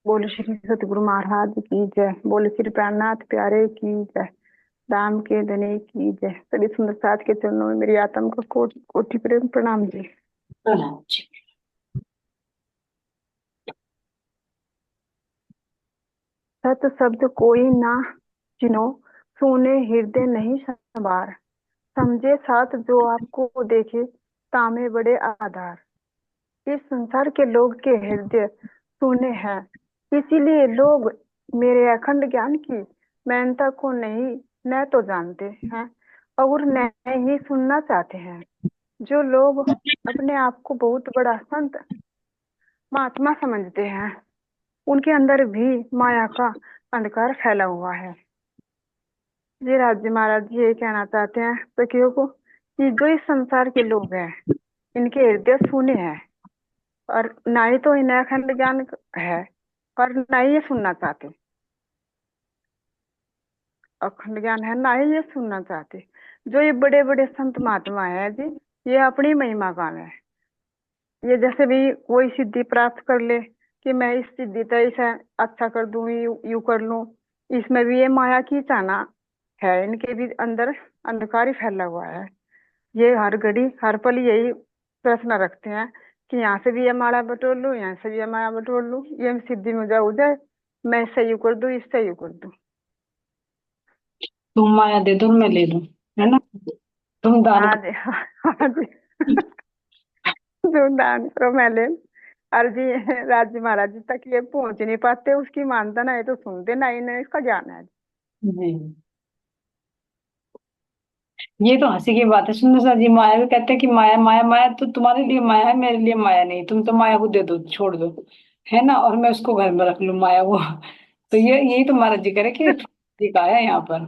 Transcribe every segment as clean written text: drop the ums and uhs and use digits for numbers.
बोले श्री सतगुरु महाराज की जय। बोले श्री प्राणनाथ प्यारे की जय। राम के धने की जय। सभी सुंदर साथ के चरणों में मेरी आत्मा को कोटि कोटि प्रेम प्रणाम जी। प्रणाम जी। सत शब्द कोई ना चिन्हो, सुने हृदय नहीं संवार। समझे साथ जो आपको देखे, तामे बड़े आधार। इस संसार के लोग के हृदय सुने हैं, इसीलिए लोग मेरे अखंड ज्ञान की महत्ता को नहीं न तो जानते हैं और न ही सुनना चाहते हैं। जो लोग अपने आप को बहुत बड़ा संत महात्मा समझते हैं, उनके अंदर भी माया का अंधकार फैला हुआ है। जी राज महाराज जी ये कहना चाहते हैं सखियों को कि जो इस संसार के लोग हैं, इनके हृदय सूने हैं और ना ही तो इन्हें अखंड ज्ञान है और ना ही ये सुनना चाहते। अखंड ज्ञान है ना ही ये सुनना चाहते। जो ये बड़े बड़े संत महात्मा है जी, ये अपनी महिमा गान है। ये जैसे भी कोई सिद्धि प्राप्त कर ले कि मैं इस सिद्धि तक इसे अच्छा कर दूं, यू कर लूं, इसमें भी ये माया की चाहना है। इनके भी अंदर अंधकार ही फैला हुआ है। ये हर घड़ी हर पल यही प्रश्न रखते हैं कि यहाँ से भी ये माला बटोर लूं, यहाँ से भी ये माला बटोर लूं, ये सिद्धि में जा हो जाए, मैं इससे यू कर दूं, इससे यू कर दूं। तुम माया दे दो मैं ले लूं, है ना। तुम दान हाँ जी, हाँ जी। जो दान करो मैं ले। और जी राजी महाराज जी तक ये पहुंच नहीं पाते, उसकी मानता ना है तो सुनते ना ही नहीं, इसका ज्ञान है। जी। ये तो हंसी की बात है। सुंदर सा जी माया भी कहते हैं कि माया माया माया तो तुम्हारे लिए माया है, मेरे लिए माया नहीं। तुम तो माया को दे दो, छोड़ दो, है ना, और मैं उसको घर में रख लूं माया को। तो ये यही तो महाराज जी करे कि दिखाया यहाँ पर।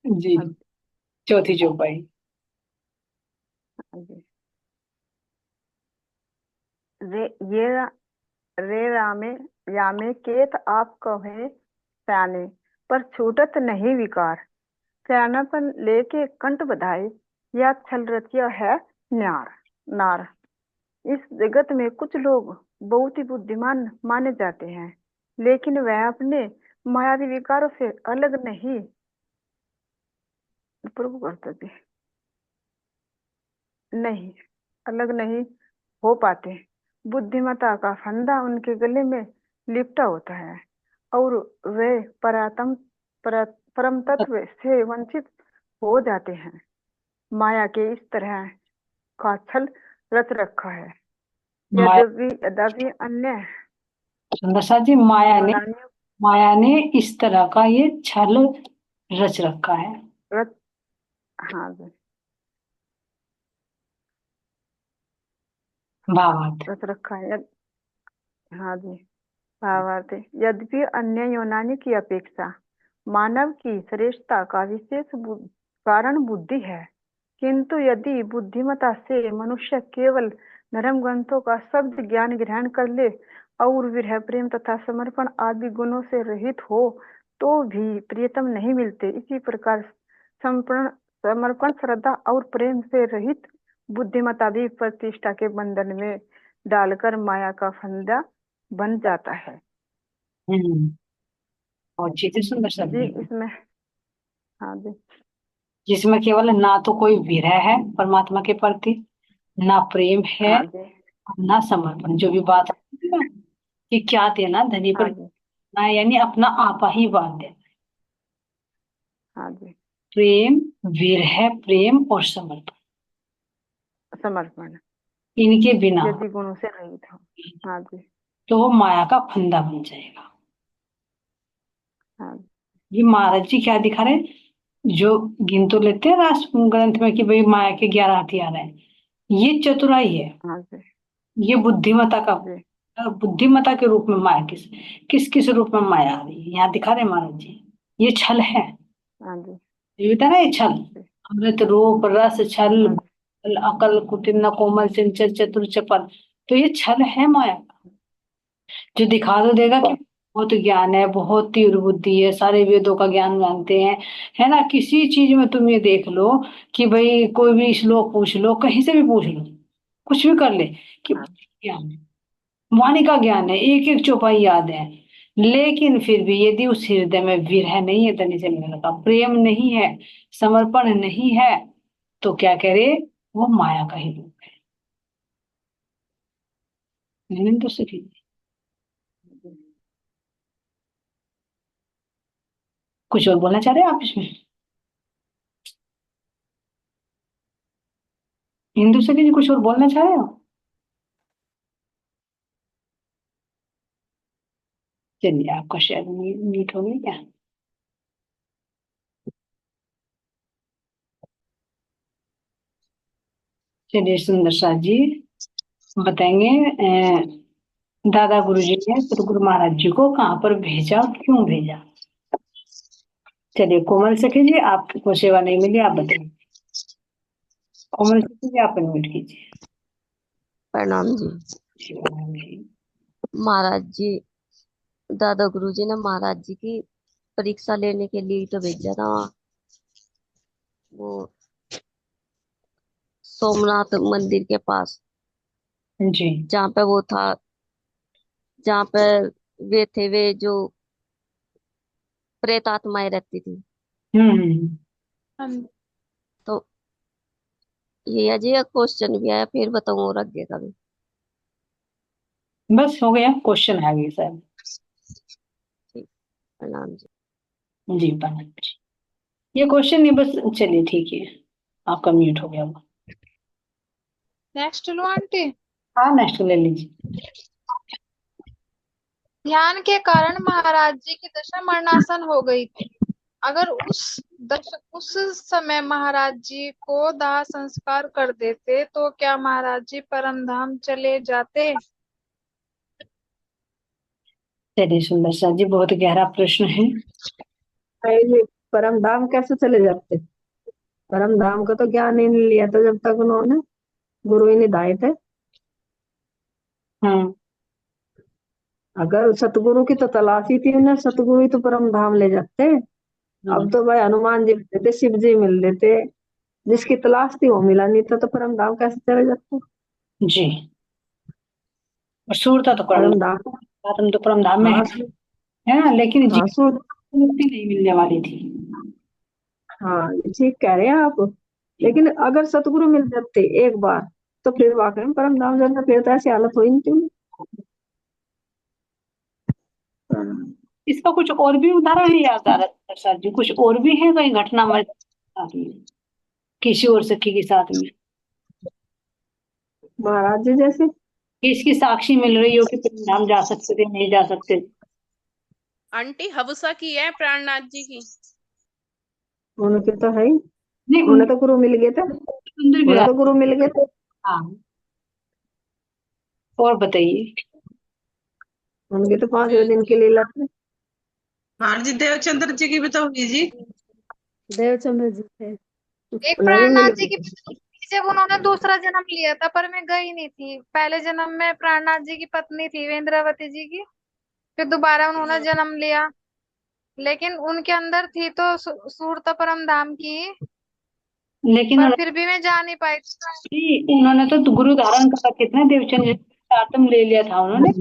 जी। हाँ चौथी चौपाई। जी। रे ये रे रामे यामे केत आप कहे सयाने, पर छूटत नहीं विकार। सयानापन लेके कंठ बधाए, या छल रचिया है न्यार नार। इस जगत में कुछ लोग बहुत ही बुद्धिमान माने जाते हैं, लेकिन वह अपने मायावी विकारों से अलग नहीं प्रभु करते नहीं अलग नहीं हो पाते। बुद्धिमत्ता का फंदा उनके गले में लिपटा होता है और वे परम तत्व से वंचित हो जाते हैं। माया के इस तरह का छल रच रखा है। माया, यद्यपि यद्यपि अन्य सुंदर सा जी यूनानियों माया ने इस तरह का ये छल रच रखा है। रच हाँ जी, भावार्थ। रच रखा है। हाँ जी, भावार्थ है, यद्यपि अन्य यूनानी की अपेक्षा मानव की श्रेष्ठता का विशेष कारण बुद्धि है, किंतु यदि बुद्धिमत्ता से मनुष्य केवल नरम ग्रंथों का शब्द ज्ञान ग्रहण कर ले और विरह प्रेम तथा समर्पण आदि गुणों से रहित हो तो भी प्रियतम नहीं मिलते। इसी प्रकार समर्पण समर्पण श्रद्धा और प्रेम से रहित बुद्धिमत्ता भी प्रतिष्ठा के बंधन में डालकर माया का फंदा बन जाता है। हम्म। और चीजें सुंदर जी शब्द इसमें हाँ जी, जिसमें केवल ना तो कोई विरह है परमात्मा के प्रति, ना प्रेम है, हाँ जी, ना समर्पण। जो भी बात है ना कि क्या देना धनी हाँ पर जी, ना, यानी अपना आपा ही बांध देना। हाँ जी। प्रेम, विरह प्रेम और समर्पण, समर्पण इनके बिना यदि गुणों से रहित हो। हाँ जी, तो वो माया का फंदा बन जाएगा। हाँ जी, ये महाराज जी क्या दिखा रहे हैं, जो गिन तो लेते हैं राष्ट्र ग्रंथ में कि भाई माया के 11 हथियार हैं। ये चतुराई है। हाँ जी, ये बुद्धिमत्ता का, जी, बुद्धिमत्ता के रूप में माया किस किस किस रूप में माया आ रही है यहाँ दिखा रहे हैं महाराज जी। ये छल है। हाँ जी, ये बता ना, ये छल, जी, अमृत रूप रस छल, हाँ जी, अकल कुटिल कोमल चंचल चतुर चपल। तो ये छल है माया, जो दिखा तो देगा कि बहुत ज्ञान है, बहुत तीव्र बुद्धि है, सारे वेदों का ज्ञान जानते हैं, है ना। किसी चीज में तुम ये देख लो कि भाई कोई भी श्लोक पूछ लो, कहीं से भी पूछ लो, कुछ भी कर ले कि हाँ ज्ञान है। वाणी का ज्ञान है, एक एक चौपाई याद है, लेकिन फिर भी यदि उस हृदय में विरह नहीं है, तनि से मिलने का प्रेम नहीं है, समर्पण नहीं है, तो क्या करे, वो माया का ही रूप है। मैंने तो सीखी। कुछ और बोलना चाह रहे हैं आप इसमें? हिंदू से भी कुछ और बोलना चाह रहे हो? चलिए, आपका शायद म्यूट हो गया क्या? चलिए, सुंदर साथ जी बताएंगे। दादा गुरुजी ने सतगुरु महाराज जी को कहाँ पर भेजा, क्यों भेजा? चलिए, कोमल सखी जी, आपको सेवा नहीं मिली, आप बताइए। कोमल सखी जी, आप अनम्यूट कीजिए। प्रणाम जी। महाराज जी, दादा गुरुजी ने महाराज जी की परीक्षा लेने के लिए तो भेजा था वहाँ, वो सोमनाथ मंदिर के पास, जी। जहाँ पे वो था, जहाँ पे वे जो प्रेत आत्माएं रहती थी। हम्म। तो ये अजय एक क्वेश्चन भी आया, फिर बताऊँ और आगे का भी। बस हो गया, क्वेश्चन आ गया सर। ठीक, प्रणाम जी। जी, प्रणाम जी। ये क्वेश्चन नहीं, बस चलिए ठीक है, आपका म्यूट हो गया वो। नेक्स्ट लो आंटी। हाँ, नेक्स्ट ले लीजिए। ध्यान के कारण महाराज जी की दशा मरणासन हो गई थी। अगर उस समय महाराज जी को दाह संस्कार कर देते तो क्या महाराज जी परम धाम चले जाते? चलिए, सुंदर सा जी, बहुत गहरा प्रश्न है। ये परम धाम कैसे चले जाते? परम धाम का तो ज्ञान ही नहीं लिया था जब तक उन्होंने गुरु ही निधाए थे। हम्म। अगर सतगुरु की तो तलाशी थी उन्हें, सतगुरु ही तो परम धाम ले जाते। अब तो भाई हनुमान जी मिलते थे, शिव जी मिल रहे थे, जिसकी तलाश थी वो मिला नहीं था, तो परम धाम कैसे चले जाते? जी। और सूरता तो परम परम धाम, आत्म तो परम धाम में हाँ है ना, लेकिन हाँ जीवन को मुक्ति नहीं मिलने वाली थी। हाँ, ये ठीक कह रहे हैं आप। लेकिन अगर सतगुरु मिल जाते एक बार, तो फिर वाकई में परम धाम जाना, फिर तो ऐसी हालत हो ही नहीं थी। इसका कुछ और भी उदाहरण है याद आ रहा है सर जी? कुछ और भी है कहीं घटना हमारे साथ में, किसी और सखी के साथ में, महाराज जी जैसे कि इसकी साक्षी मिल रही हो कि हम जा सकते थे, नहीं जा सकते थे? आंटी हवसा की है प्राणनाथ जी की। उनके तो है ही, नहीं, उन्हें तो गुरु मिल गए थे, सुंदर भी उन्हें तो गुरु मिल गए थे। हाँ, और बताइए। उनके तो 5वें दिन के लीला थे। हाँ जी, देवचंद्र जी की भी तो हुई जी। देवचंद्र जी थे, एक उन्हें भी मिल प्राणनाथ जी की गए। पत्नी थी, जब उन्होंने दूसरा जन्म लिया था, पर मैं गई नहीं थी। पहले जन्म में प्राणनाथ जी की पत्नी थी इंद्रावती जी की, फिर दोबारा उन्होंने जन्म लिया, लेकिन उनके अंदर थी तो सूरत परम धाम की, लेकिन पर फिर भी मैं जा नहीं पाई। उन्होंने तो गुरु धारण करा, कितने देवचंद जी आत्म ले लिया था उन्होंने।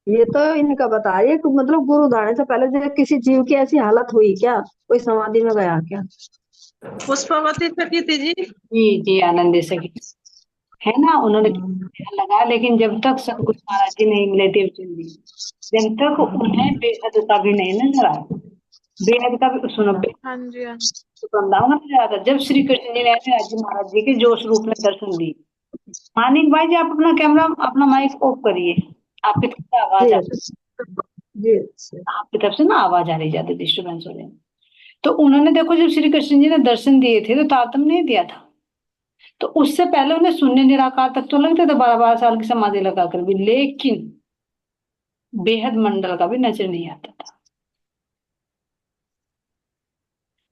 ये तो इनका बता रही है कि मतलब गुरु धारण से पहले जो किसी जीव की ऐसी हालत हुई क्या, कोई समाधि में गया क्या? पुष्पावती सखी थी जी। जी जी, आनंद सखी है ना, उन्होंने लगा, लेकिन जब तक सतगुरु महाराज जी नहीं मिले देवचंद जी, जब तक उन्हें बेहद का भी नहीं नजर आया, बेहद का भी सुनो, हाँ जी, हाँ जी। वृंदावन में जाता जब श्री कृष्ण जी ने राजी महाराज जी के जोश रूप में दर्शन दिए। मानिक भाई जी, आप अपना कैमरा, अपना माइक ऑफ करिए, आपकी तरफ से आवाज जी आ, जी, आपकी तरफ से ना आवाज आ रही, ज्यादा डिस्टर्बेंस हो रही है। तो उन्होंने देखो, जब श्री कृष्ण जी ने दर्शन दिए थे तो तारतम नहीं दिया था, तो उससे पहले उन्हें शून्य निराकार तक तो लगते थे, 12 12 साल की समाधि लगाकर भी, लेकिन बेहद मंडल का भी नजर नहीं आता था।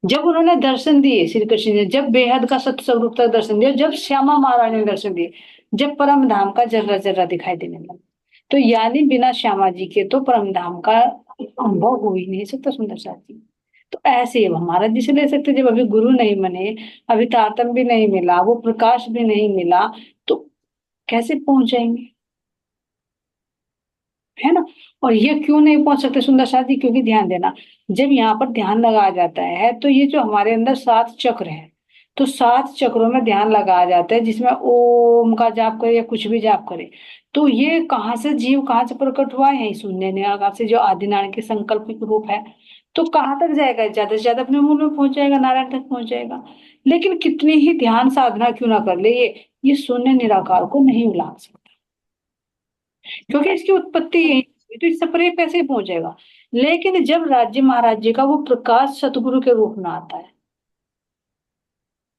जब उन्होंने दर्शन दिए श्री कृष्ण जी, जब बेहद का सत्य स्वरूप तक दर्शन दिया, जब श्यामा महाराज ने दर्शन दिए, जब परम धाम का जर्रा जर्रा दिखाई देने लगा, तो यानी बिना श्यामा जी के तो परम धाम का अनुभव हो ही नहीं सकता, सुंदर साथ जी। तो ऐसे ही महाराज जी से ले सकते, जब अभी गुरु नहीं बने, अभी तारतम भी नहीं मिला, वो प्रकाश भी नहीं मिला, तो कैसे पहुंच जाएंगे? है ना। और ये क्यों नहीं पहुंच सकते सुंदर साथ जी, क्योंकि ध्यान देना, जब यहाँ पर ध्यान लगाया जाता है तो ये जो हमारे अंदर 7 चक्र है, तो 7 चक्रों में ध्यान लगाया जाता है, जिसमें ओम का जाप करे या कुछ भी जाप करे, तो ये कहाँ से जीव कहाँ से प्रकट हुआ है, शून्य निराकार से, जो आदि नारायण के संकल्पित रूप है। तो कहाँ तक जाएगा, ज्यादा से ज्यादा अपने मूल में पहुंच जाएगा, नारायण तक पहुंच जाएगा। लेकिन कितनी ही ध्यान साधना क्यों ना कर ले, ये शून्य निराकार को नहीं उलांग सकता, क्योंकि इसकी उत्पत्ति यही हुई, तो इससे परे कैसे पहुंचेगा। लेकिन जब राज्य महाराज्य का वो प्रकाश सतगुरु के रूप में आता है,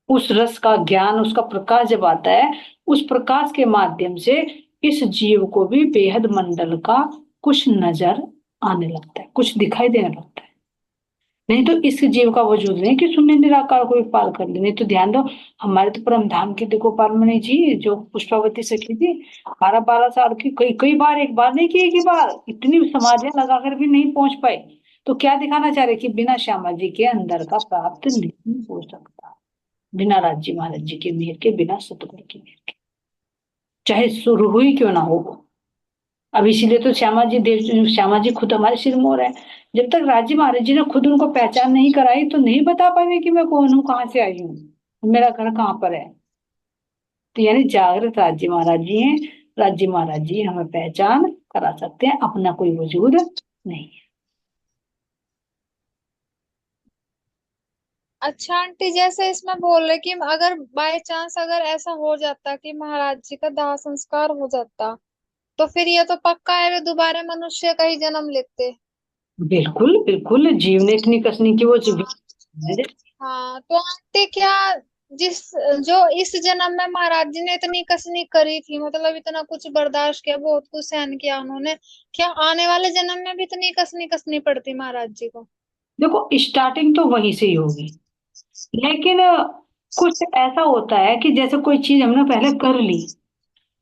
उस रस का ज्ञान, उसका प्रकाश जब आता है, उस प्रकाश के माध्यम से इस जीव को भी बेहद मंडल का कुछ नजर आने लगता है, कुछ दिखाई देने लगता है। नहीं तो इस जीव का वजूद नहीं कि शून्य निराकार को भी पार कर ले। नहीं तो ध्यान दो, हमारे तो परम धाम की देखो पारमणि जी, जो पुष्पावती सखी थी, 12-12 साल की, कई कई बार, एक बार नहीं की, एक ही बार इतनी समाधियां लगाकर भी नहीं पहुंच पाए। तो क्या दिखाना चाह रहे कि बिना श्यामा जी के अंदर का प्राप्त नहीं हो सकता, बिना राज्य महाराज जी के मेहर के, बिना सतगुरु की मेहर के, चाहे शुरू हुई क्यों ना हो वो। अब इसीलिए तो श्यामा जी देव, श्यामा जी खुद हमारे सिरमौर है। जब तक राज्य महाराज जी ने खुद उनको पहचान नहीं कराई तो नहीं बता पाएंगे कि मैं कौन हूँ, कहाँ से आई हूँ, मेरा घर कहाँ पर है। तो यानी जागृत राज्य महाराज जी हैं, राज्य महाराज जी हमें पहचान करा सकते हैं, अपना कोई वजूद नहीं है। अच्छा आंटी, जैसे इसमें बोल रहे कि अगर बाय चांस अगर ऐसा हो जाता कि महाराज जी का दाह संस्कार हो जाता, तो फिर ये तो पक्का है वे दोबारा मनुष्य का ही जन्म लेते। बिल्कुल बिल्कुल, जीव ने इतनी कसनी की वो हाँ तो आंटी क्या, जिस जो इस जन्म में महाराज जी ने इतनी कसनी करी थी, मतलब इतना कुछ बर्दाश्त किया, बहुत कुछ सहन किया उन्होंने, क्या आने वाले जन्म में भी इतनी कसनी कसनी पड़ती महाराज जी को? देखो, स्टार्टिंग तो वहीं से ही होगी, लेकिन कुछ ऐसा होता है कि जैसे कोई चीज हमने पहले कर ली,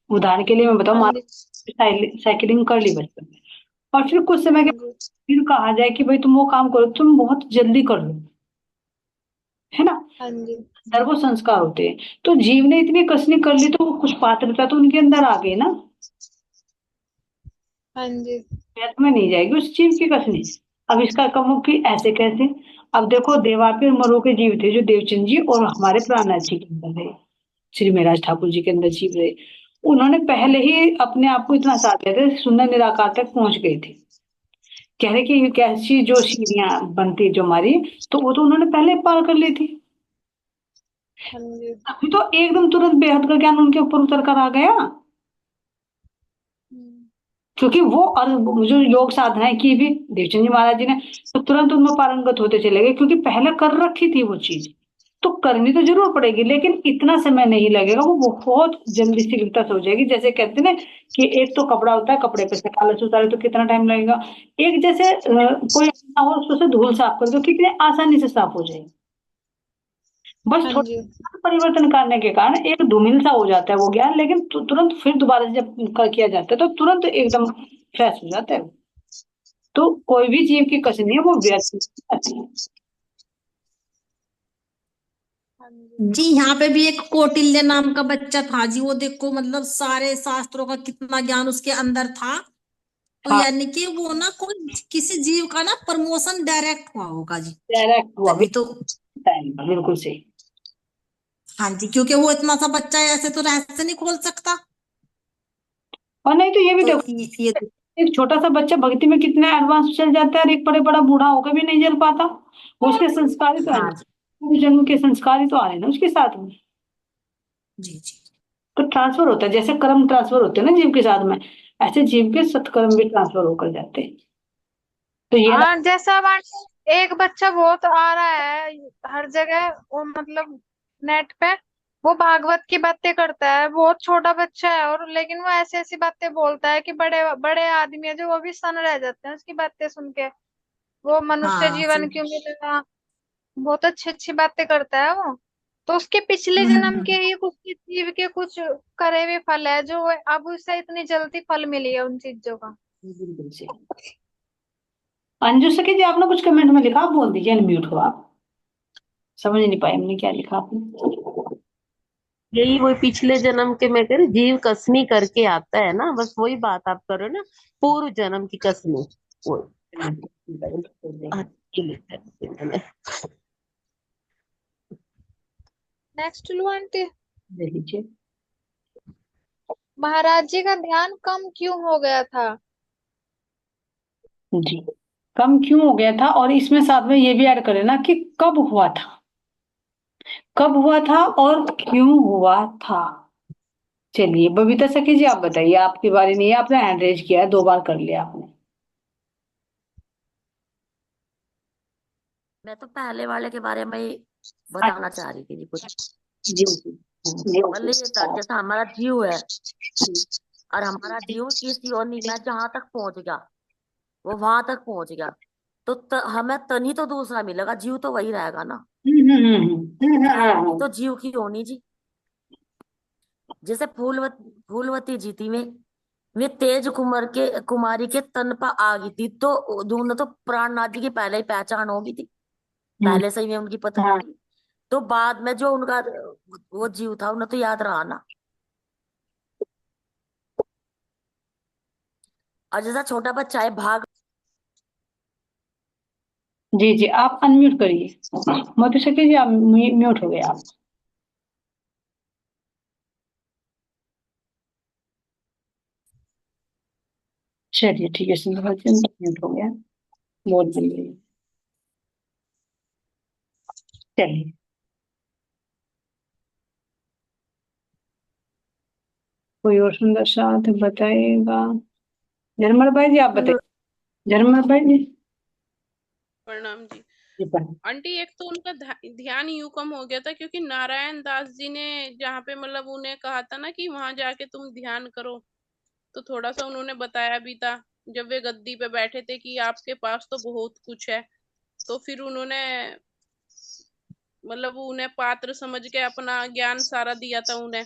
उदाहरण के लिए मैं बताऊं, हाँ मान जी। लो साइकिलिंग कर ली बचपन में, और फिर कुछ समय हाँ के जी। फिर कहा जाए कि भाई तुम वो काम करो, तुम बहुत जल्दी कर लो, है ना, हाँ जी। अंदर वो संस्कार होते हैं। तो जीव ने इतनी कसनी कर ली तो वो कुछ पात्रता तो उनके अंदर आ गई ना, हाँ जी। व्यर्थ में नहीं जाएगी उस जीव की कसनी। अब इसका कहूं कि ऐसे कैसे, अब देखो देवापि और मरु के जीव थे, जो देवचंद जी और हमारे प्राणनाथ जी के अंदर रहे, श्री महाराज ठाकुर जी के अंदर जीव रहे, उन्होंने पहले ही अपने आप को इतना साथ दिया था, सुंदर निराकार तक पहुंच गए थे। कह रहे कि ये कैसी जो सीढ़ियां बनती है जो हमारी, तो वो तो उन्होंने पहले पार कर ली थी। हाँ जी। अभी तो एकदम तुरंत बेहद का ज्ञान उनके ऊपर उतर कर आ गया, हम्म। क्योंकि वो और जो योग साधनाएं की भी देवचंद जी महाराज जी ने, तो तुरंत उनमें पारंगत होते चले गए, क्योंकि पहले कर रखी थी वो चीज। तो करनी तो जरूर पड़ेगी, लेकिन इतना समय नहीं लगेगा, वो बहुत जल्दी शीघ्रता से हो जाएगी। जैसे कहते हैं ना कि एक तो कपड़ा होता है, कपड़े पे से कालच उतारे तो कितना टाइम लगेगा, एक जैसे कोई ना हो उसको से धूल साफ कर दो, कितने आसानी से साफ हो जाएगी। बस हाँ जी। थोड़ा परिवर्तन करने के कारण एक धूमिल सा हो जाता है वो ज्ञान, लेकिन तुरंत फिर दोबारा से जब किया जाता है तो तुरंत एकदम फ्रेश हो जाता है। तो कोई भी जीव की कसनी है वो व्यर्थ नहीं जाती है। हाँ जी। जी यहाँ पे भी एक कौटिल्य नाम का बच्चा था जी, वो देखो मतलब सारे शास्त्रों का कितना ज्ञान उसके अंदर था। तो हाँ, यानी कि वो ना कोई किसी जीव का ना प्रमोशन डायरेक्ट हुआ होगा जी, डायरेक्ट हुआ तभी तो। टाइम, बिल्कुल सही। हाँ जी, क्योंकि वो इतना सा बच्चा है, ऐसे तो रहस्य नहीं खोल सकता। और नहीं तो ये भी तो देखो, ये एक छोटा सा बच्चा भक्ति में कितना एडवांस चल जाता है, और एक बड़े बड़ा बूढ़ा होकर भी नहीं चल पाता, वो उसके संस्कार ही तो है हाँ ना, जी। पूर्व जन्म के संस्कार ही तो आ रहे हैं ना उसके साथ में। जी जी। तो ट्रांसफर होता है, जैसे कर्म ट्रांसफर होते हैं ना जीव के साथ में, ऐसे जीव के सत्कर्म भी ट्रांसफर होकर जाते हैं। तो ये ना, हाँ जैसा अब आंटी, एक बच्चा बहुत आ रहा है हर जगह, वो मतलब नेट पे, वो भागवत की बातें करता है, बहुत छोटा बच्चा है, और लेकिन वो ऐसी ऐसी बातें बोलता है कि बड़े बड़े आदमी है जो वो भी सन रह जाते हैं उसकी बातें सुन के, वो मनुष्य हाँ जीवन सही। क्यों मिलेगा, बहुत अच्छी अच्छी बातें करता है वो। तो उसके पिछले जन्म के हम्म। ही कुछ जीव के कुछ करे हुए फल है, जो अब उसे इतनी जल्दी फल मिली है उन चीजों का। बिल्कुल सही। अंजू सखी जी, आपने कुछ कमेंट में लिखा, आप बोल दीजिए, अनम्यूट हो आप। समझ नहीं पाए हमने क्या लिखा आपने। यही वही पिछले जन्म के, मैं कह रही जीव कसमी करके आता है ना, बस वही बात आप कर रहे हो ना, पूर्व जन्म की कसमी। वो अच्छी लिखा है इन्होंने। नेक्स्ट लो आंटी। दे लीजिए। महाराज जी का ध्यान कम क्यों हो गया था? जी, कम क्यों हो गया था, और इसमें साथ में ये भी ऐड करें ना कि कब हुआ था, कब हुआ था और क्यों हुआ था। चलिए बबीता सखी जी, आप बताइए, आपकी बारी नहीं है, आपने हैंड रेज किया है, 2 बार कर लिया आपने। मैं तो पहले वाले के बारे में ही अच्छा, बताना चाह रही थी जी कुछ। जी जी। मतलब ये था, जैसा हमारा जीव है और हमारा जीव किसी और नहीं, मैं जहां तक पहुंच गया वो वहां तक पहुंच गया, तो हमें तन ही तो दूसरा मिलेगा, जीव तो वही रहेगा ना। ये तो जीव की होनी जी। जैसे फूलवती जी थी, में वे तेज कुमारी के तन पर आ गई थी, तो उन्होंने तो प्राणनाथ जी की पहले ही पहचान हो गई थी, पहले से ही में उनकी पत्नी थी। तो बाद में जो उनका वो जीव था, उन्हें तो याद रहा ना। और जैसा छोटा बच्चा है भाग। जी जी, आप अनम्यूट करिए, मधु सखी जी, आप म्यूट हो गए आप। चलिए ठीक है, सिंधु जी म्यूट हो गया, बोल दीजिए। चलिए, कोई और सुंदर साथ बताइएगा। झरमर भाई जी, आप बताइए, झरमर भाई जी। प्रणाम जी। जी प्रणाम। आंटी, एक तो उनका ध्यान यूं कम हो गया था क्योंकि नारायण दास जी ने जहाँ पे मतलब उन्हें कहा था ना कि वहां जाके तुम ध्यान करो, तो थोड़ा सा उन्होंने बताया भी था जब वे गद्दी पे बैठे थे कि आपके पास तो बहुत कुछ है। तो फिर उन्होंने मतलब उन्हें पात्र समझ के अपना ज्ञान सारा दिया था उन्हें।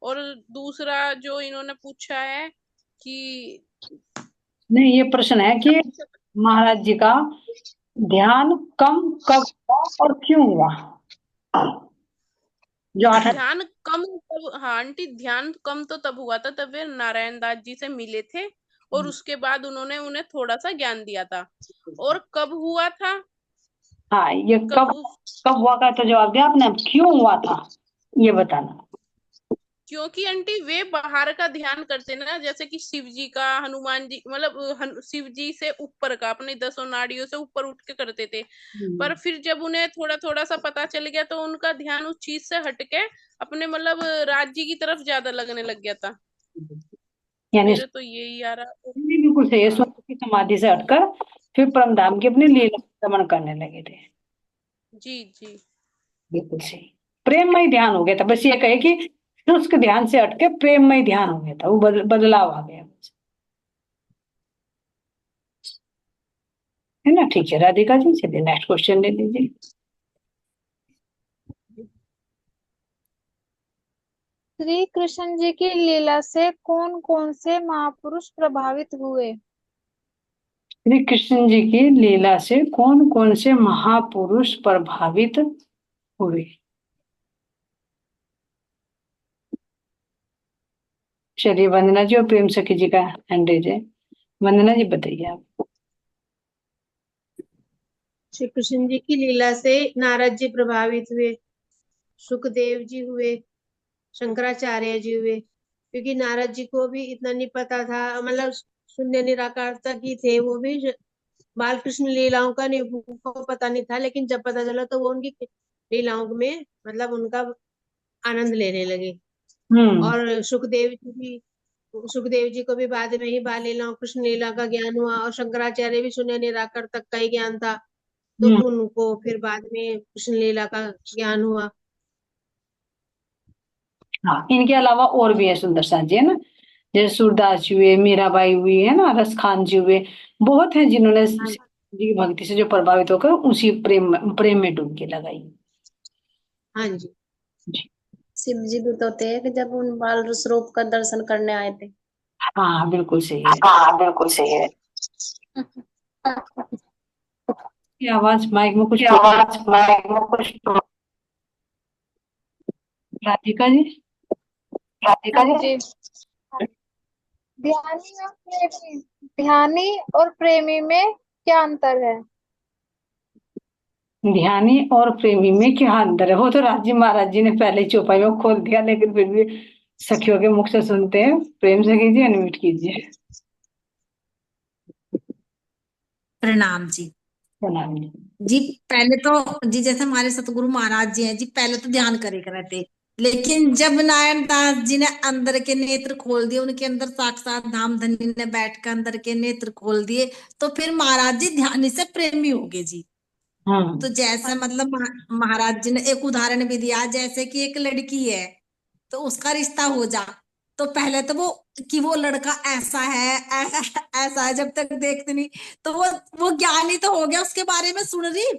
और दूसरा जो इन्होंने पूछा है कि नहीं, ये प्रश्न है कि महाराज जी का ध्यान कम कब हुआ और क्यों हुआ, जो 8। ध्यान कम तब, हाँ आंटी, ध्यान कम तो तब हुआ था तब वे नारायण दास जी से मिले थे और उसके बाद उन्होंने उन्हें थोड़ा सा ज्ञान दिया था। और कब हुआ था? हाँ, ये कब? कब कब हुआ का तो जवाब दिया आपने, अब क्यों हुआ था ये बताना। क्योंकि आंटी वे बाहर का ध्यान करते ना, जैसे कि शिव जी का, हनुमान जी, मतलब शिव जी से ऊपर का, अपने 10 नाड़ियों से ऊपर उठ के करते थे। पर फिर जब उन्हें थोड़ा थोड़ा सा पता चल गया तो उनका ध्यान उस चीज से हटके अपने मतलब राज्य की तरफ ज्यादा लगने लग गया था। यानी मेरे तो यही आ रहा। बिल्कुल सही है, हाँ सूर्य की समाधि से हटकर फिर परमधाम की अपनी लीला रमण करने लगे थे। जी जी। बिल्कुल सही, प्रेममय ध्यान हो गया था, बस ये कहे कि शुष्क ध्यान से हटके प्रेममय ध्यान हो गया था, वो बदलाव आ गया, है ना। ठीक है राधिका जी, चलिए नेक्स्ट क्वेश्चन ले लीजिए। श्री कृष्ण जी की लीला से कौन कौन से महापुरुष प्रभावित हुए? श्री कृष्ण जी की लीला से कौन कौन से महापुरुष प्रभावित हुए। चलिए वंदना जी और प्रेम सखी जी का हैंड रेज है, वंदना जी बताइए आप। श्री कृष्ण जी की लीला से नारद जी प्रभावित हुए, सुखदेव जी हुए, शंकराचार्य जी हुए, क्योंकि नारद जी को भी इतना नहीं पता था, मतलब शून्य निराकार तक ही थे वो भी, बाल कृष्ण लीलाओं का नहीं उनको पता नहीं था, लेकिन जब पता चला तो वो उनकी लीलाओं में मतलब उनका आनंद लेने लगे। और सुखदेव जी को भी बाद में ही बाल लीलाओं कृष्ण लीला का ज्ञान हुआ, और शंकराचार्य भी शून्य निराकार तक का ही ज्ञान था, तो उनको फिर बाद में कृष्ण लीला का ज्ञान हुआ। हाँ, इनके अलावा और भी है सुंदर सा जी, है ना, जैसे सूरदास जी हुए, मीराबाई हुई, है ना, रस खान जी हुए, बहुत है जिन्होंने हाँ जी की भक्ति से जो प्रभावित होकर उसी प्रेम में डुबकी लगाई। हाँ जी। जी शिव जी भी तो थे कि जब उन बाल स्वरूप का दर्शन करने आए थे। हाँ बिल्कुल सही है। हाँ बिल्कुल सही है। की आवाज माइक में कुछ आवाज माइक में कुछ राधिका जी, हाँ जी। ध्यानी और प्रेमी में क्या अंतर है? ध्यानी और प्रेमी में क्या अंतर है? वो तो राजी महाराज जी ने पहले ही चौपाई में खोल दिया, लेकिन फिर भी सखियों के मुख से सुनते हैं। प्रेम से कीजिए, अनम्यूट कीजिए। प्रणाम जी। प्रणाम जी। जी पहले तो जी जैसे हमारे सतगुरु महाराज जी हैं जी, पहले तो ध्यान करे करते, लेकिन जब नारायण दास जी ने अंदर के नेत्र खोल दिए, उनके अंदर साक्षात धाम धनी ने बैठ कर अंदर के नेत्र खोल दिए, तो फिर महाराज जी ध्यान से प्रेमी हो गए जी। हाँ तो जैसे मतलब महाराज जी ने एक उदाहरण भी दिया, जैसे कि एक लड़की है तो उसका रिश्ता हो जा, तो पहले तो वो कि वो लड़का ऐसा है ऐसा है, जब तक देखते नहीं तो वो ज्ञानी तो हो गया, उसके बारे में सुन रही,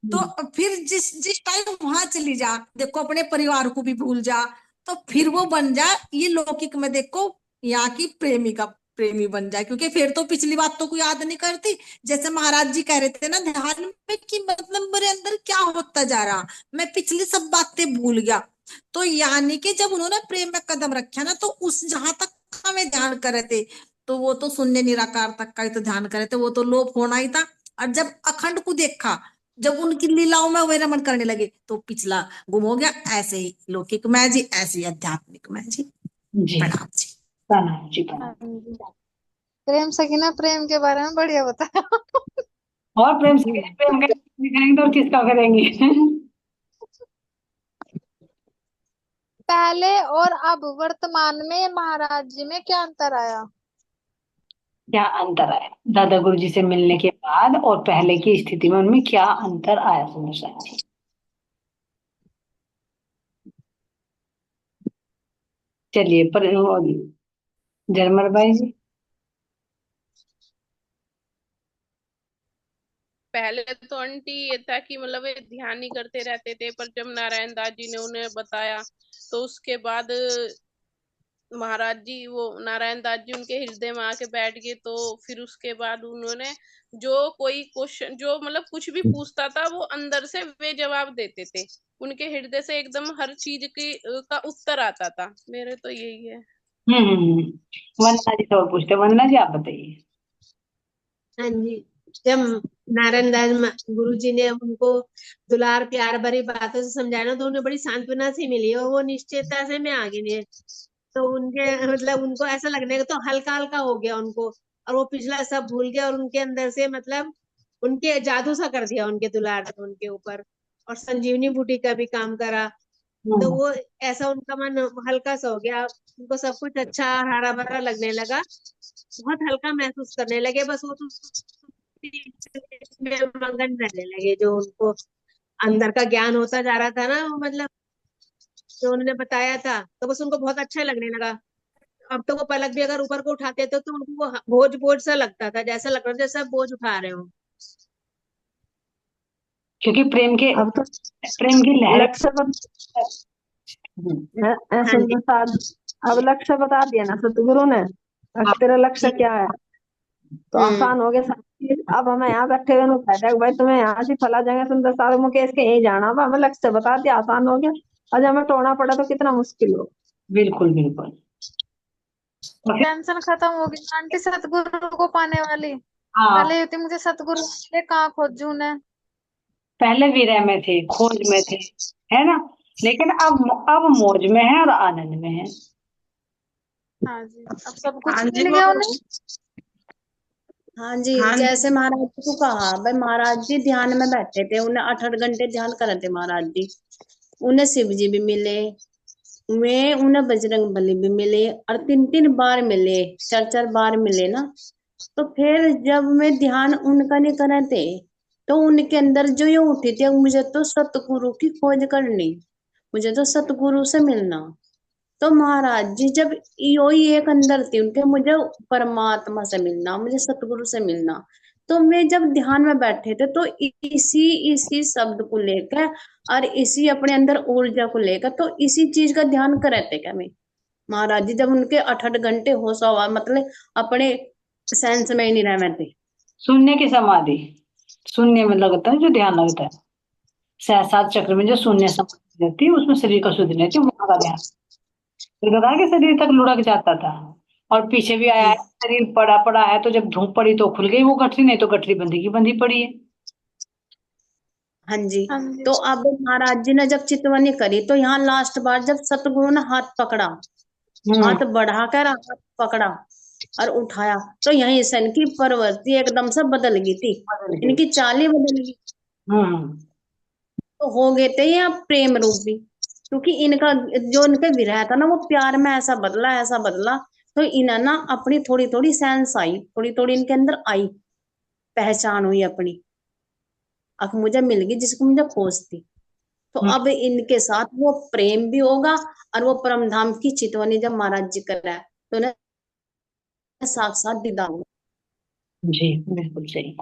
तो फिर जिस जिस टाइम वहां चली जा, देखो अपने परिवार को भी भूल जा, तो फिर वो बन जा ये लौकिक में देखो यहाँ की प्रेमिका प्रेमी बन जाए, क्योंकि फिर तो पिछली बात तो कोई याद नहीं करती। जैसे महाराज जी कह रहे थे ना ध्यान में कि मतलब मेरे अंदर क्या होता जा रहा, मैं पिछली सब बातें भूल गया, तो यानी कि जब उन्होंने प्रेम में कदम रखा ना, तो उस जहां तक हमें ध्यान करे थे, तो वो तो शून्य निराकार तक का ही तो ध्यान करे थे, वो तो लोप होना ही था। और जब अखंड को देखा, जब उनकी लीलाओं में वे रमन करने लगे, तो पिछला गुम हो गया। ऐसे ही लौकिक में जी, ऐसे ही आध्यात्मिक में जी। जी प्रणाम जी। प्रणाम जी हाँ प्रणाम। जी। प्रेम सकीना प्रेम के बारे में बढ़िया बताया। और प्रेम से प्रेम का करेंगे तो और किसका करेंगे? पहले और अब वर्तमान में महाराज जी में क्या अंतर आया? क्या अंतर आया दादा गुरु जी से मिलने के बाद और पहले की स्थिति में, उनमें क्या अंतर आया समझा? चलिए पर जरमल भाई जी। पहले तो आंटी ये था कि मतलब ये ध्यान ही करते रहते थे, पर जब नारायण दास जी ने उन्हें बताया तो उसके बाद महाराज जी, वो नारायण दास जी उनके हृदय में आके बैठ गए। तो फिर उसके बाद उन्होंने जो कोई क्वेश्चन, जो मतलब कुछ भी पूछता था, वो अंदर से वे जवाब देते थे। उनके हृदय से एकदम हर चीज की का उत्तर आता था। मेरे तो यही है। वंदना जी तो पूछते, वंदना जी आप बताइए। हाँ जी। जब नारायण दास गुरु जी ने उनको दुलार प्यार भरी बातों से समझाया ना, तो उन्हें बड़ी सांत्वना सी मिली और वो निश्चयता से में आ गई। तो उनके मतलब उनको ऐसा लगने का तो हल्का हल्का हो गया उनको, और वो पिछला सब भूल गया, और उनके अंदर से मतलब उनके जादू सा कर दिया उनके दुलार ने उनके ऊपर, और संजीवनी बूटी का भी काम करा। तो वो ऐसा उनका मन हल्का सा हो गया, उनको सब कुछ अच्छा हरा भरा लगने लगा, बहुत हल्का महसूस करने लगे। बस वो तो में मगन रहने लगे, जो उनको अंदर का ज्ञान होता जा रहा था ना, वो मतलब जो उन्होंने बताया था, तो बस उनको बहुत अच्छा लगने लगा। अब तो वो पलक भी अगर ऊपर को उठाते थे तो उनको वो बोझ बोझ सा लगता था, जैसा लग रहा था जैसा बोझ उठा रहे हो। क्योंकि अब तो प्रेम की लहर। लक्ष्य हाँ जी। अब लक्ष्य बता दिया ना सतगुरु ने, अब तेरा लक्ष्य क्या है, तो आसान हो गया सब चीज। अब हमें यहाँ बैठे हुए कहते भाई तुम्हें यहाँ से फला जगह सुंदर सारे मुकेश के यही जाना, हमें लक्ष्य बता दिया, आसान हो गया। आज हमें टोना पड़ा तो कितना मुश्किल हो। बिल्कुल बिल्कुल। टेंशन खत्म हो गई आंटी सतगुरु को पाने वाली। हाँ पहले ये थी मुझे सतगुरु मिले, कहाँ खोजूं ने। पहले विरह में थे, खोज में थे, है ना, लेकिन अब मौज में है और आनंद में है। हाँ जी, अब सब कुछ हाँ जी मिल गया उन्हें। हाँ जी। हाँ जैसे महाराज जी को कहा भाई, महाराज जी ध्यान में बैठे थे, उन्हें 8-8 घंटे ध्यान करे थे महाराज जी। उन्हें शिव जी भी मिले, वे उन्हें बजरंग बली भी मिले, और 3-3 बार मिले, 4-4 बार मिले ना। तो फिर जब मैं ध्यान उनका नहीं करे थे, तो उनके अंदर जो ये उठी थी, मुझे तो सतगुरु की खोज करनी, मुझे तो सतगुरु से मिलना। तो महाराज जी जब यो ही एक अंदर थी उनके, मुझे परमात्मा से मिलना, मुझे सतगुरु से मिलना। तो मैं जब ध्यान में बैठे थे, तो इसी इसी शब्द को लेकर और इसी अपने अंदर ऊर्जा को लेकर, तो इसी चीज का ध्यान कर रहे थे क्या मैं। महाराज जी जब उनके 8-8 घंटे होश हुआ, मतलब अपने सेंस में ही नहीं रह थे। शून्य की समाधि, शून्य में लगता है जो ध्यान लगता है। सहस्त्र चक्र में जो शून्य समाधि रहती है उसमें शरीर का शुद्ध रहती है, वहां का ध्यान। फिर बता के शरीर तक लुढ़क जाता था। और पीछे भी आया है, शरीर पड़ा पड़ा है तो जब धूप पड़ी तो खुल गई वो गठरी, नहीं तो गठरी बंधी की बंधी पड़ी है। हाँ जी। हाँ जी। तो अब महाराज जी ने जब चितवनी करी तो यहाँ लास्ट बार जब सतगुरु ने हाथ पकड़ा, हाथ बढ़ाकर हाथ पकड़ा और उठाया, तो यही सन की प्रवृत्ति एकदम से बदल गई थी, बदल गई। इनकी चाल ही बदल गई। हम्म तो हो गए थे ये प्रेम रूपी, क्योंकि इनका जो इनका विरह था ना वो प्यार में ऐसा बदला, ऐसा बदला। तो इन्हें ना अपनी थोड़ी थोड़ी सेंस आई, थोड़ी थोड़ी इनके अंदर आई, पहचान हुई अपनी। अब मुझे मिल गई जिसको मुझे खोज थी। तो अब इनके साथ वो प्रेम भी होगा, और वो परम धाम की चितवनी जब महाराज जी कर रहा है तो उन्हें साक्षात दीदार हुआ। जी बिल्कुल सही।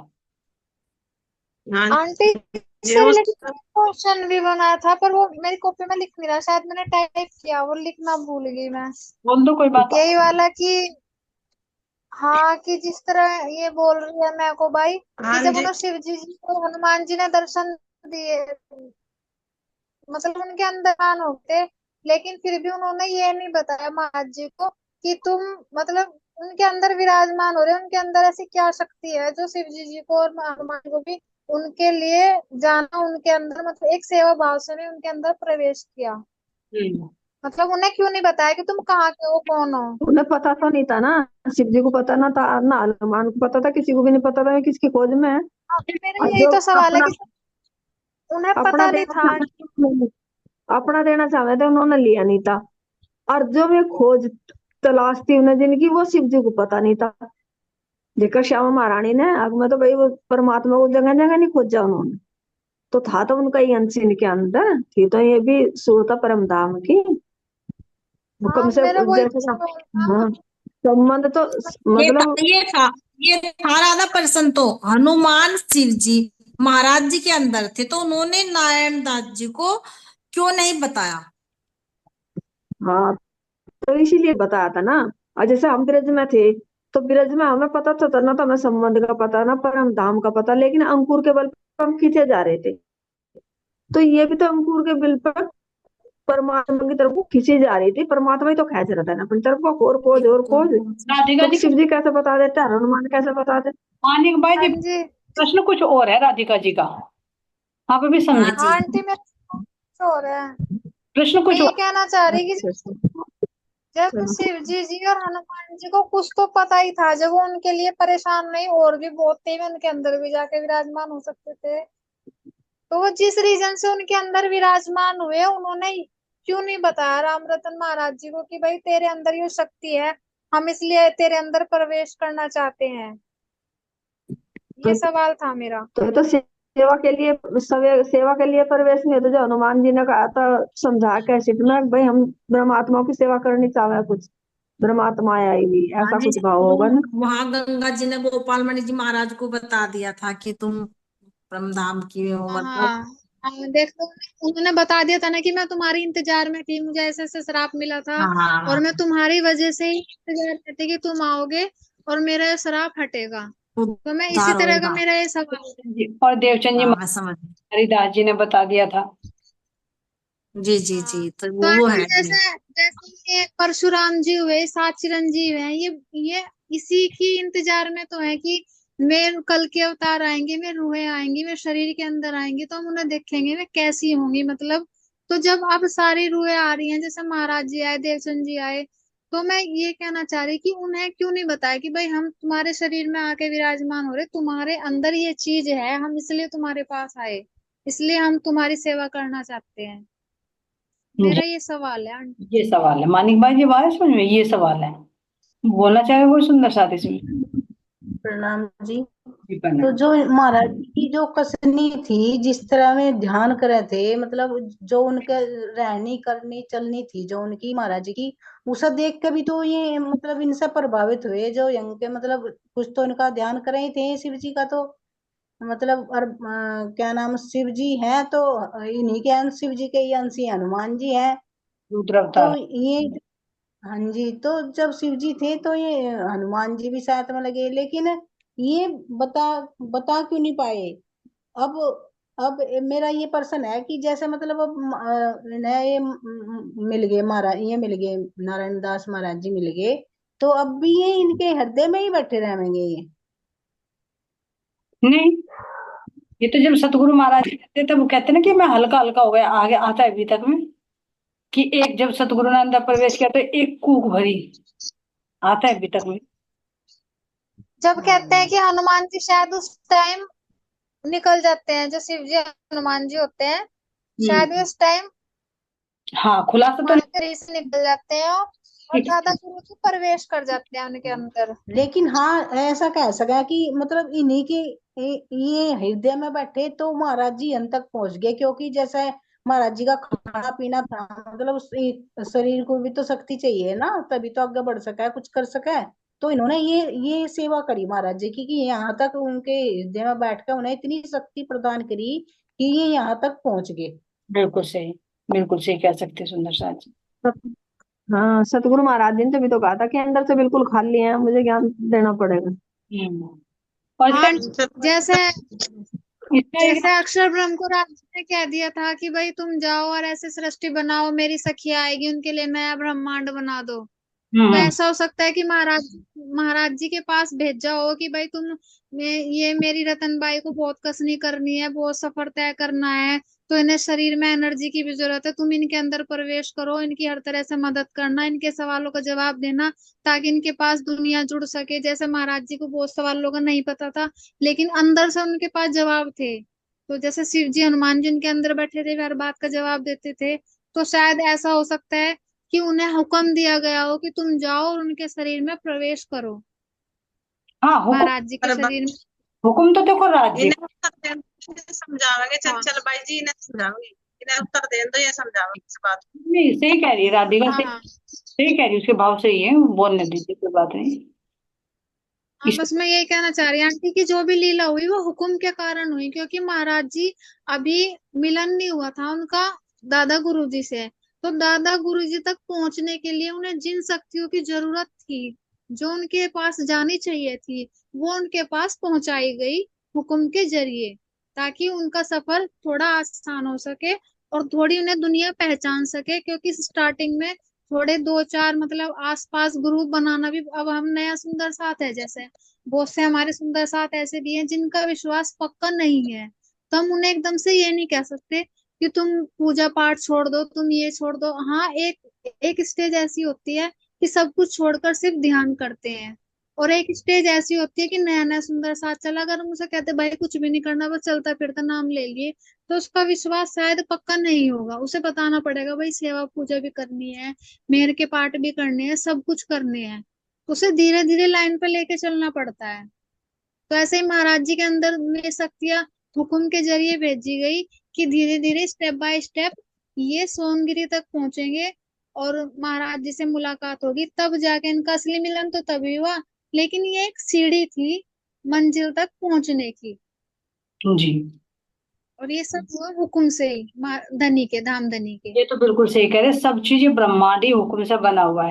हाँ आंटी जी से वो रिलेटेड क्वेश्चन भी बना था, पर वो मेरी कॉपी में लिख नहीं रहा, शायद मैंने टाइप किया, वो लिखना भूल गई मैं। बोल दो कोई बात। यही वाला कि हाँ, कि जिस तरह ये बोल रही है मैं को भाई, कि हाँ जब जी उन्हें शिव जी को हनुमान जी ने दर्शन दिए, मतलब उनके अंदर ज्ञान होते, लेकिन फिर भी उन्होंने ये नहीं बताया महाराज जी को कि तुम, मतलब उनके अंदर विराजमान हो रहे, उनके अंदर ऐसी क्या शक्ति है जो शिव जी को और हनुमान जी को भी उनके लिए जाना, उनके अंदर मतलब एक सेवा भाव से ने उनके अंदर प्रवेश किया। मतलब उन्हें क्यों नहीं बताया कि तुम कहाँ के हो, कौन हो। उन्हें पता तो नहीं था ना, शिव जी को पता ना था, ना हनुमान को पता था, किसी को भी नहीं पता था मैं किसकी खोज में है। हाँ, मेरा और यही जो तो सवाल है अपना कि उन्हें अपना पता नहीं देना था। चाहते, अपना देना चाहते थे उन्होंने लिया नहीं था। और जो मैं खोज तलाश थी उन्हें जिनकी, वो शिव जी को पता नहीं था। जेकर श्यामा महारानी ने आग में तो भाई वो परमात्मा को जगह जगह नहीं खोजा उन्होंने, तो था तो उनका ही अंश इनके अंदर थी, तो ये भी सूरता परम धाम की। वो कम हाँ, से मेरा वही तो जैसे सवाल था। हाँ, संबंध तो ये था मतलब ये था ये था राधा प्रसन्न, तो हनुमान शिव जी महाराज जी के अंदर थे, तो उन्होंने नारायण दास जी को क्यों नहीं बताया। हाँ, तो इसीलिए बताया था ना। और जैसे हम ब्रज में थे तो ब्रज में हमें पता तो था ना, तो हमें संबंध का पता ना परम धाम का पता, लेकिन अंकुर के बल पर हम खींचे जा रहे थे। तो ये भी तो अंकुर के बल पर परमात्मा की तरफ को खींची जा रही थी, परमात्मा ही तो खेच रहा था ना अपनी तरफ को, और खोज और खोज। राधिका तो जी शिव कुछ जी कैसे बता देते, हनुमान कैसे बता देते। मानिक भाई हाँ जी, जी। प्रश्न कुछ और है राधिका जी का, आप अभी हाँ समझे। जी। हाँ आंटी, मेरा कुछ हो रहा है। प्रश्न मैं कुछ ये और। कहना चाह रही कि अच्छा, जैसे चलो। शिव जी और हनुमान जी को कुछ तो पता ही था, जब वो उनके लिए परेशान नहीं, और भी बहुत थे उनके अंदर भी जाके विराजमान हो सकते थे, तो वो जिस रीजन से उनके अंदर विराजमान हुए, उन्होंने क्यों नहीं बताया राम रतन महाराज जी को कि भाई तेरे अंदर ये शक्ति है, हम इसलिए तेरे अंदर प्रवेश करना चाहते हैं। ये सवाल था मेरा। तो सेवा के लिए, सेवा के लिए प्रवेश में तो जो हनुमान जी ने कहा था, समझा कैसे में भाई हम परमात्मा की सेवा करनी चाहे, कुछ परमात्मा आएगी, हाँ ऐसा जी, कुछ भाव वो होगा ना। वहां गंगा जी ने गोपाल मणि जी महाराज को बता दिया था कि तुम परमधाम की हो, मतलब। हाँ हाँ, देखो, उन्होंने बता दिया था ना कि मैं तुम्हारी इंतजार में थी, मुझे ऐसे ऐसे श्राप मिला था, और हाँ, मैं तुम्हारी वजह से ही इंतजार में थी कि तुम आओगे और मेरा ये श्राप हटेगा। तो मैं इसी उद्धार तरह का होगा। मेरा ये सवाल है। जी, और देवचंद जी हाँ, मैं समझ। हरिदास जी ने बता दिया था। जी जी हाँ, जी, तो तो वो आंटी है जैसे जी। जैसे ये परशुराम जी हुए, 7 चिरंजीव हैं, ये इसी की इंतजार में तो है कि मैं कल के अवतार आएंगे, मैं रूहें आएंगी, मैं शरीर के अंदर आएंगी, तो हम उन्हें देखेंगे मैं कैसी होंगी, मतलब। तो जब अब सारी रूहें आ रही हैं, जैसे महाराज जी आए, देवचंद जी आए, तो मैं ये कहना चाह रही कि उन्हें क्यों नहीं बताया कि भाई हम तुम्हारे शरीर में आके विराजमान हो रहे, तुम्हारे अंदर ये चीज है, हम इसलिए तुम्हारे पास आए, इसलिए हम तुम्हारी सेवा करना चाहते हैं। जी, मेरा ये सवाल है आंटी। ये सवाल है मानिक भाई जी, बात समझ में, ये सवाल है। बोलना चाहे कोई सुंदर साथ इसमें। प्रणाम जी। जी तो प्रणाम। जो महाराज जी की जो कसनी थी, जिस तरह में ध्यान करे थे, मतलब जो उनके रहनी करनी चलनी थी जो उनकी महाराज जी की, उसे देख के भी तो ये मतलब इनसे प्रभावित हुए जो यंग के, मतलब कुछ तो इनका ध्यान करे ही थे शिव जी का, तो मतलब और क्या नाम, शिव जी हैं तो इन्हीं के अंश, शिव जी के ही अंश ही हनुमान जी हैं। रुद्र तो अवतार। ये, हाँ जी, तो जब शिव जी थे तो ये हनुमान जी भी साथ में लगे, लेकिन ये बता बता क्यों नहीं पाए। अब अब मेरा ये प्रश्न है कि जैसे मतलब अब इन्हें ये मिल गए महाराज, ये मिल गए नारायण दास महाराज जी मिल गए, तो अब भी ये इनके हृदय में ही बैठे रहेंगे ये? नहीं, ये तो जब सतगुरु महाराज जी कहते तब वो कहते ना कि मैं हल्का हल्का हो गया, आगे आता है अभी तक में कि एक जब सतगुरु ने अंदर प्रवेश किया तो एक कूक भरी, आता है अभी तक में। जब कहते हैं कि हनुमान जी शायद उस टाइम निकल जाते हैं, जो शिव जी हनुमान जी होते हैं, शायद उस टाइम हाँ, खुलासा तो वहां के से निकल जाते हैं और ठीक दादा गुरु जी प्रवेश कर जाते हैं उनके अंदर। लेकिन हाँ ऐसा कह सका कि मतलब इन्हीं के ये हृदय में बैठे तो महाराज जी अंत तक पहुंच गए, क्योंकि जैसे महाराज जी का खाना पीना था, मतलब उस शरीर को भी तो शक्ति चाहिए ना, तभी तो आगे बढ़ सका है, कुछ कर सका है। तो इन्होंने ये सेवा करी महाराज जी की कि यहाँ तक उनके हृदय में बैठकर उन्हें इतनी शक्ति प्रदान करी कि ये यहाँ तक पहुंच गए। बिल्कुल सही कह सकते हैं सुंदर साथ जी। हाँ, सतगुरु महाराज जी ने तभी तो कहा था कि अंदर से बिल्कुल खाली है, मुझे ज्ञान देना पड़ेगा। और हाँ, इसका जैसे इसका एक जैसे अक्षर ब्रह्म को राजा ने कह दिया था कि भाई तुम जाओ और ऐसे सृष्टि बनाओ, मेरी सखिया आएगी उनके लिए नया ब्रह्मांड बना दो। तो ऐसा हो सकता है कि महाराज जी के पास भेजा हो कि भाई ये मेरी रतनबाई को बहुत कसनी करनी है, बहुत सफर तय करना है, तो इन्हें शरीर में एनर्जी की भी जरूरत है, तुम इनके अंदर प्रवेश करो, इनकी हर तरह से मदद करना, इनके सवालों का जवाब देना, ताकि इनके पास दुनिया जुड़ सके। जैसे महाराज जी को बहुत सवालों का नहीं पता था, लेकिन अंदर से उनके पास जवाब थे। तो जैसे शिव जी हनुमान जी उनके अंदर बैठे थे, हर बात का जवाब देते थे। तो शायद ऐसा हो सकता है कि उन्हें हुक्म दिया गया हो कि तुम जाओ और उनके शरीर में प्रवेश करो, हाँ, महाराज जी के शरीर में। हुक्म तो देखो राज्य इन्हें उत्तर दें तो समझावेंगे, हाँ। चंचल बाई जी इन्हें समझाओगे, इन्हें उत्तर दें तो ये समझाओगे इस बात को। नहीं, सही कह रही है राधिका, हाँ सही कह रही है, उसके भाव सही है, बोलने दीजिए, कोई बात नहीं। हाँ, बस मैं यही कहना चाह रही हूँ आंटी की जो भी लीला हुई वो हुक्म के कारण हुई, क्योंकि महाराज जी अभी मिलन नहीं हुआ था उनका दादा गुरु जी से। तो दादा गुरु जी तक पहुंचने के लिए उन्हें जिन शक्तियों की जरूरत थी, जो उनके पास जानी चाहिए थी, वो उनके पास पहुंचाई गई हुक्म के जरिए, ताकि उनका सफर थोड़ा आसान हो सके और थोड़ी उन्हें दुनिया पहचान सके। क्योंकि स्टार्टिंग में थोड़े दो चार मतलब आसपास ग्रुप बनाना भी, अब हम नया सुंदर साथ है, जैसे बहुत से हमारे सुंदर साथ ऐसे भी हैं जिनका विश्वास पक्का नहीं है, तो हम उन्हें एकदम से ये नहीं कह सकते कि तुम पूजा पाठ छोड़ दो, तुम ये छोड़ दो। हाँ, एक एक स्टेज ऐसी होती है कि सब कुछ छोड़कर सिर्फ ध्यान करते हैं, और एक स्टेज ऐसी होती है कि नया नया सुंदर साथ चला, अगर हम उसे कहते भाई कुछ भी नहीं करना, बस चलता फिरता नाम ले लिए, तो उसका विश्वास शायद पक्का नहीं होगा। उसे बताना पड़ेगा भाई सेवा पूजा भी करनी है, मेहर के पाठ भी करने हैं, सब कुछ करने हैं, उसे धीरे धीरे लाइन पे लेके चलना पड़ता है। तो ऐसे ही महाराज जी के अंदर ये शक्तियां हुक्म के जरिए भेजी गई कि धीरे धीरे स्टेप बाय स्टेप ये सोनगिरी तक पहुंचेंगे और महाराज जी से मुलाकात होगी, तब जाके इनका असली मिलन तो तभी हुआ। लेकिन ये एक सीढ़ी थी मंजिल तक पहुंचने की, जी, और ये सब हुआ हुक्म से ही, धनी के धाम धनी के। ये तो बिल्कुल सही कह रहे हैं, सब चीजें ब्रह्मांडी हुक्म से बना हुआ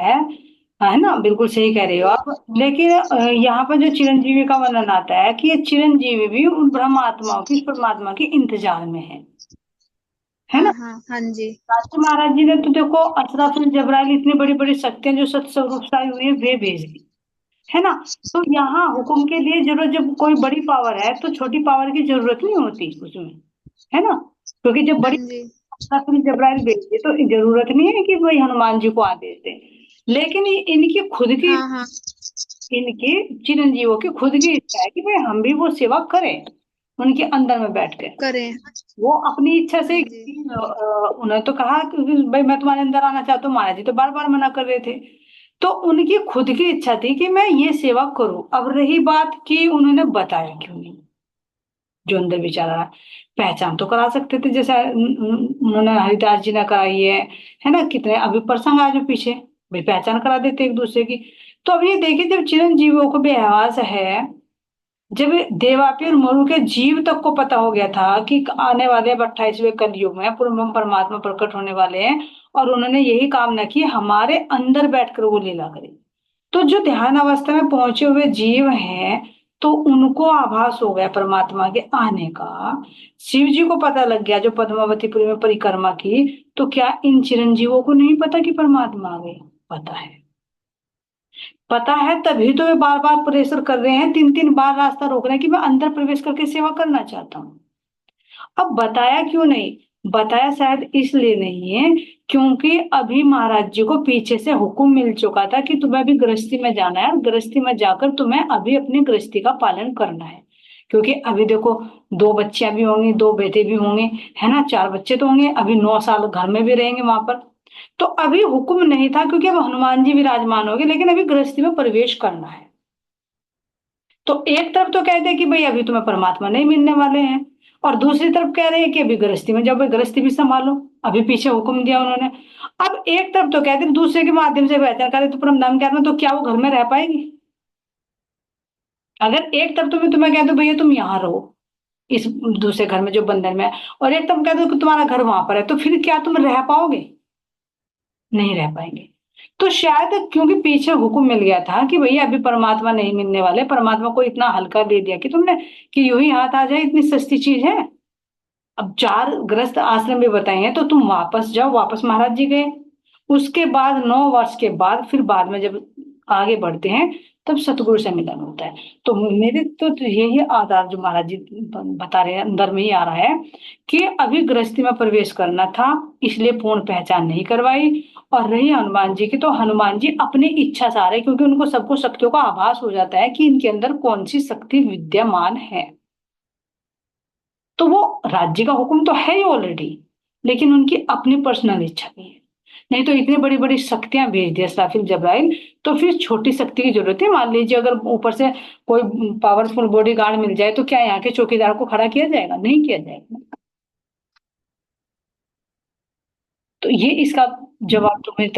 है ना, बिल्कुल सही कह रहे हो आप। लेकिन यहाँ पर जो चिरंजीवी का वर्णन आता है कि ये चिरंजीवी भी उन ब्रह्म आत्माओं की, परमात्मा के इंतजार में है ना। हाँ हाँ जी। राष्ट्र महाराज जी ने तो देखो असराफिल जबराइल इतनी बड़ी बड़ी शक्तियां जो सत्स्वरूप से आई हुई है वे भेज दी, है ना। तो यहाँ हुक्म के लिए जरूरत, जब कोई बड़ी पावर है तो छोटी पावर की जरूरत नहीं होती उसमें, है ना। क्योंकि जब बड़ी असराफिल जबराइल भेज दी तो जरूरत नहीं है कि भाई हनुमान जी को आदेश दे। लेकिन इनकी खुद की, इनके चिरंजीवों की खुद की इच्छा है कि भाई हम भी वो सेवा करें, उनके अंदर में बैठ के करें। वो अपनी इच्छा से उन्हें तो कहा कि भाई मैं तुम्हारे अंदर आना चाहता हूँ, महाराज जी तो बार बार मना कर रहे थे। तो उनकी खुद की इच्छा थी कि मैं ये सेवा करूं। अब रही बात कि उन्होंने बताया क्यों नहीं, जो अंदर विचार आ, पहचान तो करा सकते थे, जैसे उन्होंने हरिदास जी ने कराई है ना। कितने अभी प्रसंग आ जो पीछे, भाई पहचान करा देते एक दूसरे की। तो अब ये देखिए, जब चिरंजीवियों को भी एहसास है, जब देवापी और मरु के जीव तक को पता हो गया था कि आने वाले 28वें कलयुग में पूर्ण परमात्मा प्रकट होने वाले हैं, और उन्होंने यही कामना की हमारे अंदर बैठकर वो लीला करे। तो जो ध्यान अवस्था में पहुंचे हुए जीव हैं तो उनको आभास हो गया परमात्मा के आने का। शिव जी को पता लग गया जो पद्मावतीपुरी में परिक्रमा की, तो क्या इन चिरंजीवों को नहीं पता कि परमात्मा आ गए? पता है। पता है तभी तो वे बार बार प्रेशर कर रहे हैं, 3 3 बार रास्ता रोक रहे हैं कि मैं अंदर प्रवेश करके सेवा करना चाहता हूँ। अब बताया क्यों नहीं? बताया शायद इसलिए नहीं है क्योंकि अभी महाराज जी को पीछे से हुक्म मिल चुका था कि तुम्हें अभी गृहस्थी में जाना है और गृहस्थी में जाकर तुम्हें अभी अपनी गृहस्थी का पालन करना है। क्योंकि अभी देखो 2 बच्चियां भी होंगी, 2 बेटे भी होंगे, है ना, 4 बच्चे तो होंगे, अभी 9 साल घर में भी रहेंगे वहां पर। तो अभी हुक्म नहीं था क्योंकि अब हनुमान जी विराजमान हो गए, लेकिन अभी गृहस्थी में प्रवेश करना है। तो एक तरफ तो कहते हैं कि भाई अभी तुम्हें परमात्मा नहीं मिलने वाले हैं, और दूसरी तरफ कह रहे हैं कि अभी गृहस्थी में जाओ, भाई गृहस्थी भी संभालो, अभी पीछे हुक्म दिया उन्होंने। अब एक तरफ तो कहते हैं दूसरे के माध्यम से पहचान करे तो परम धाम कहना, तो क्या वो घर में रह पाएगी? अगर एक तरफ तो मैं तुम्हें कह दूं भैया तुम यहाँ रहो इस दूसरे घर में जो बंधन में है, और एक तरफ कह दो कि तुम्हारा घर वहां पर है, तो फिर क्या तुम रह पाओगे? नहीं रह पाएंगे। तो शायद क्योंकि पीछे हुक्म मिल गया था कि भैया अभी परमात्मा नहीं मिलने वाले, परमात्मा को इतना हल्का दे दिया कि तुमने कि यूं ही हाथ आ जाए, इतनी सस्ती चीज है। अब 4 गृहस्थ आश्रम भी बताए हैं, तो तुम वापस जाओ। वापस महाराज जी गए। उसके बाद 9 वर्ष के बाद फिर बाद में जब आगे बढ़ते हैं तब सतगुरु से मिलन होता है। तो मेरे तो यही आधार जो महाराज जी बता रहे हैं अंदर में ही आ रहा है कि अभी गृहस्थी में प्रवेश करना था, इसलिए पूर्ण पहचान नहीं करवाई। और रही हनुमान जी की, तो हनुमान जी अपनी इच्छा से आ रहे, क्योंकि उनको सबको शक्तियों का आभास हो जाता है कि इनके अंदर कौन सी शक्ति विद्यमान है। तो वो राज्य का हुक्म तो है ही ऑलरेडी, लेकिन उनकी अपनी पर्सनल इच्छा नहीं है। नहीं तो इतनी बड़ी बड़ी शक्तियां भेज दिया इस्राफिल जब्राइल, तो फिर छोटी शक्ति की जरूरत है। मान लीजिए अगर ऊपर से कोई पावरफुल बॉडी गार्ड मिल जाए, तो क्या यहाँ के चौकीदार को खड़ा किया जाएगा? नहीं किया जाएगा। तो ये इसका जवाब तुम्हें